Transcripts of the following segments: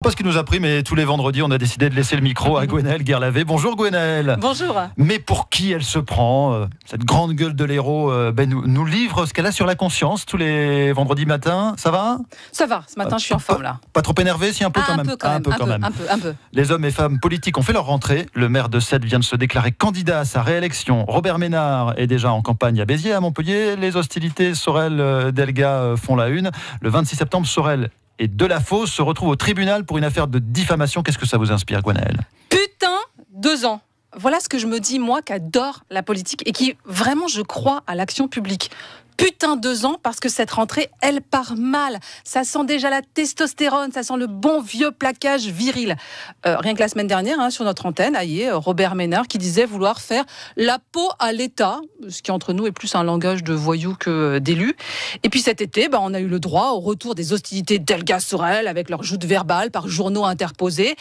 Pas ce qu'il nous a pris, mais tous les vendredis, on a décidé de laisser le micro à Gwenaëlle Guerlavé. Bonjour Gwenaëlle. Bonjour. Mais pour qui elle se prend cette grande gueule de l'héros nous livre ce qu'elle a sur la conscience tous les vendredis matins. Ça va ? Ça va, ce matin je suis en forme là. Pas trop énervé, si un peu quand même. Un peu. Les hommes et femmes politiques ont fait leur rentrée. Le maire de Sète vient de se déclarer candidat à sa réélection. Robert Ménard est déjà en campagne à Béziers, à Montpellier. Les hostilités Sorel-Delga font la une. Le 26 septembre, Sorel et Delafosse se retrouvent au tribunal pour une affaire de diffamation. Qu'est-ce que ça vous inspire, Gwenaëlle ? Putain, 2 ans. Voilà ce que je me dis, moi, qui adore la politique et qui, vraiment, je crois à l'action publique. Putain, 2 ans, parce que cette rentrée, elle part mal. Ça sent déjà la testostérone, ça sent le bon vieux plaquage viril. Rien que la semaine dernière, sur notre antenne, Robert Ménard qui disait vouloir faire la peau à l'État, ce qui entre nous est plus un langage de voyous que d'élus. Et puis cet été, on a eu le droit au retour des hostilités Delga-Sorel avec leurs joutes verbales par journaux interposés.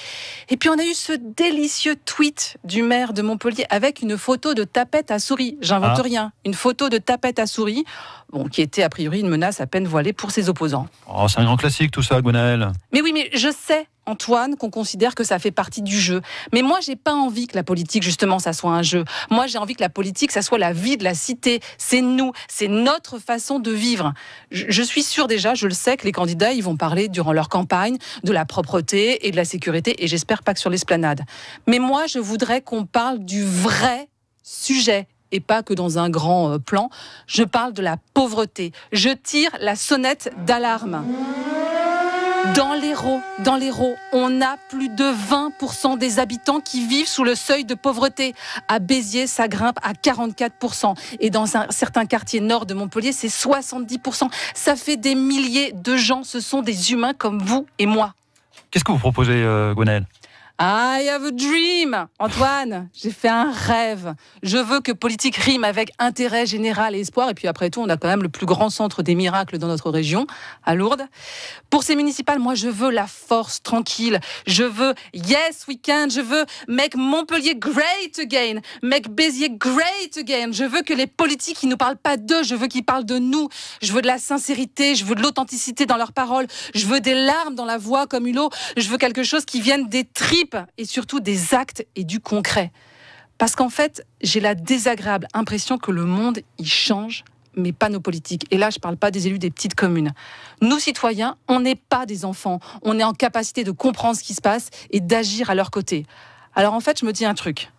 Et puis on a eu ce délicieux tweet du maire de Montpellier avec une photo de tapette à souris. J'invente rien. Une photo de tapette à souris. Qui était a priori une menace à peine voilée pour ses opposants. Oh, c'est un grand classique tout ça, Gwenaëlle. Mais oui, mais je sais, Antoine, qu'on considère que ça fait partie du jeu. Mais moi, j'ai pas envie que la politique, justement, ça soit un jeu. Moi, j'ai envie que la politique, ça soit la vie de la cité. C'est nous, c'est notre façon de vivre. Je suis sûre déjà, je le sais, que les candidats, ils vont parler durant leur campagne de la propreté et de la sécurité, et j'espère pas que sur l'esplanade. Mais moi, je voudrais qu'on parle du vrai sujet. Et pas que dans un grand plan. Je parle de la pauvreté. Je tire la sonnette d'alarme. Dans l'Hérault, on a plus de 20% des habitants qui vivent sous le seuil de pauvreté. À Béziers, ça grimpe à 44%. Et dans certains quartiers nord de Montpellier, c'est 70%. Ça fait des milliers de gens. Ce sont des humains comme vous et moi. Qu'est-ce que vous proposez, Gwenaëlle ? I have a dream, Antoine. J'ai fait un rêve. Je veux que politique rime avec intérêt général et espoir. Et puis après tout, on a quand même le plus grand centre des miracles dans notre région, à Lourdes. Pour ces municipales, moi, je veux la force tranquille. Je veux yes we can. Je veux make Montpellier great again. Make Béziers great again. Je veux que les politiques, ils nous parlent pas d'eux. Je veux qu'ils parlent de nous. Je veux de la sincérité. Je veux de l'authenticité dans leurs paroles. Je veux des larmes dans la voix comme Hulot. Je veux quelque chose qui vienne des tripes et surtout des actes et du concret. Parce qu'en fait, j'ai la désagréable impression que le monde, il change, mais pas nos politiques. Et là, je ne parle pas des élus des petites communes. Nous, citoyens, on n'est pas des enfants. On est en capacité de comprendre ce qui se passe et d'agir à leur côté. Alors en fait, je me dis un truc.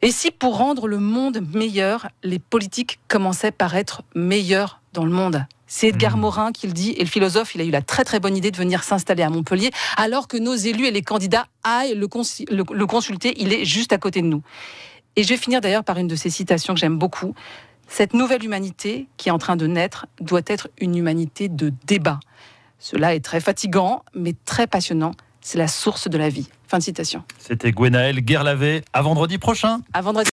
Et si pour rendre le monde meilleur, les politiques commençaient par être meilleurs dans le monde ? C'est Edgar Morin qui le dit, et le philosophe, il a eu la très très bonne idée de venir s'installer à Montpellier, alors que nos élus et les candidats aillent le consulter, il est juste à côté de nous. Et je vais finir d'ailleurs par une de ces citations que j'aime beaucoup. Cette nouvelle humanité qui est en train de naître doit être une humanité de débat. Cela est très fatigant, mais très passionnant. C'est la source de la vie. Fin de citation. C'était Gwenaëlle Guerlavé. À vendredi prochain. À vendredi.